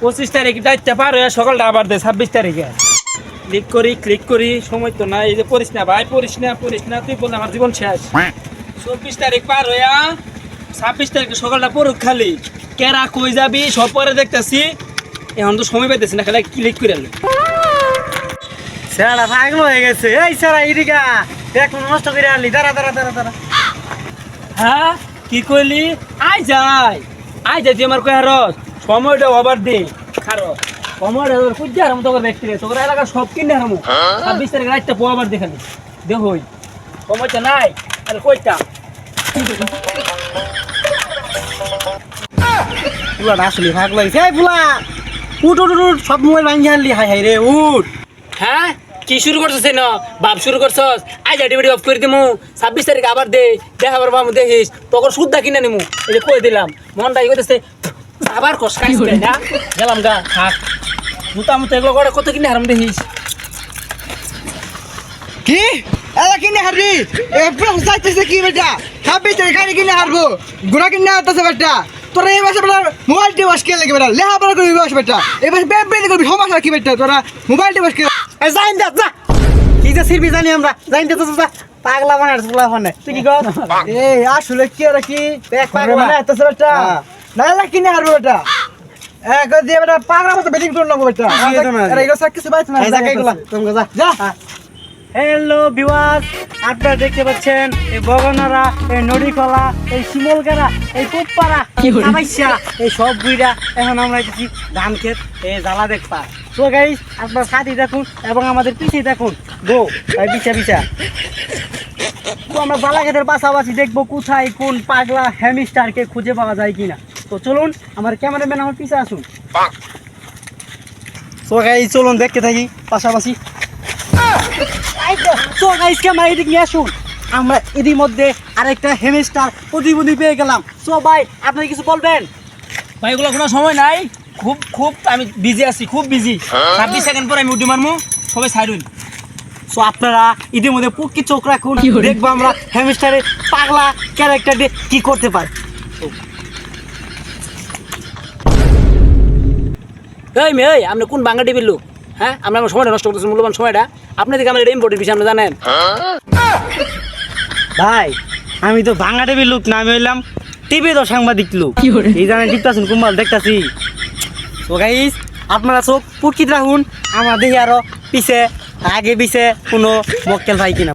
25 তারিখ দায়িত্ব পার হয়ে সকালটা আবার দে 26 তারিখে ক্লিক করি সময় তো নাই। এই যে পড়িস না ভাই, পড়িস না তুই বল আমার জীবন শেষ। 24 তারিখ পার হইয়া 26 তারিখে সকালটা পড়ুক খালি। কেরা কই যাবি সব পরে দেখতেছি, এখন তো সময় পাইতেছি না, খালি ক্লিক করে আলো। স্যার পাগল হয়ে গেছে। এই স্যার এদিকে এখন নষ্ট করে আনলি। দাঁড়া। হ্যাঁ কি কইলি? আই যাই তুই আমার কই হারস সময়টা ওভার দে খারো সময়টা কুজ্জা হারাম তোর ব্যক্তি তোর এলাকার সব কিনে হারামু। 26 তারিখ রাতটা পোয়াবার দেখালি দেখই সময়টা নাই আর কইটা পুলা আসলে ভাগ লাগছে। এই পুলা উঠ সব মোবাইল ভাঙিয়ে আনলি। হাই রে উঠ। হ্যাঁ কি শুরু করছিস না বাপ শুরু করছস? আই যা ডিভিডি অফ করে দিমু 26 তারিখ আবার দে দেখাবার বামু দেখিস তোর সুদ্ধা কিনে নিমু। এই যে কই দিলাম মনটাই কইতেছে আবার কষ্ট না গেলাম গা থাক মুতা এগুলো করে কত কিনে হারাম দেখিস। কি এলা কিনে হারবি? এ পুরো যাইতেছে কি বেটা? 26 তারিখ গাড়ি কিনে হারবো, গুড়া কিনে হারতেছে বেটা। তোরা এই মাসে বেটা মোবাইল টিপাস কে লাগে বেটা? লেহাপড়া করবি বাস বেটা, এই মাসে বেম করবি সমস্যা কি বেটা? তোরা মোবাইল টিপাস কে যাইন দে যা। কি যে সিরবি জানি আমরা যাইন দে যা। পাগলা বানার পাগলা বানায় তুই কি কর? এই আসলে কি আর কি এক পাগলা বানাইতেছে বেটা। না এলা কিনে হারবো বেটা। এক দিয়ে বেটা পাগলা মতো বেটিং করন লাগবো বেটা। আরে এগুলো সব কিছু বাইছ না। যা কইগুলা তুমি যা। হ্যালো ভিউয়ার্স, আপনারা দেখতে পাচ্ছেন এই বগনারা, এই নড়িকলা, এই শিমলগারা, এই কুপ্পারা, কামাইশা, এই সব বুইরা এখন আমরা এসেছি ধান ক্ষেত এই জ্বালা দেখবা। তো গাইস আপনারা সাথে দেখুন এবং আমাদের পিছিয়ে দেখুন। গো পিছা তো আমরা জ্বালা ক্ষেতের পাশাপাশি দেখবো কোথায় কোন পাগলা হ্যামস্টারকে খুঁজে পাওয়া যায় কিনা। তো চলুন আমার ক্যামেরাম্যান আমার পিছে আসুন। তো গাইস চলুন দেখতে থাকি পাশাপাশি। তো গাইস ক্যামেরা এদিক নিয়ে আসুন। আমরা এরই মধ্যে আরেকটা হ্যামস্টার প্রতিবন্ধী পেয়ে গেলাম। সো ভাই আপনি কিছু বলবেন? ভাই এগুলো কোনো সময় নাই, খুব আমি বিজি আছি, খুব বিজি। 26 সেকেন্ড পরে আমি উঠে মারমু, সবাই সাইডুন। সো আপনারা এদের মধ্যে পক্ষী চোখ রাখুন, দেখবো আমরা হ্যামস্টারের পাগলা ক্যারেক্টার দিয়ে কি করতে পারি। এই মেয়ে আপনি কোন বাংলা টিভির লোক? হ্যাঁ আমরা আমার সময়টা নষ্ট করতেছি, মূল্যবান সময়টা। আপনি দেখে আমার এটা ইম্পর্টেন্ট বিষয় আপনি জানেন। ভাই আমি তো বাংলা টিভির লোক না, আমি হইলাম টিভি তো সাংবাদিক লোক। এই জানেন টিপতেছেন কুম্বাল দেখতেছি। তো গাইস আপনারা চোখ পুটকিত রাখুন, আমরা দেখি আরো পিছে আগে পিছে কোনো মক্কেল ভাই কিনা।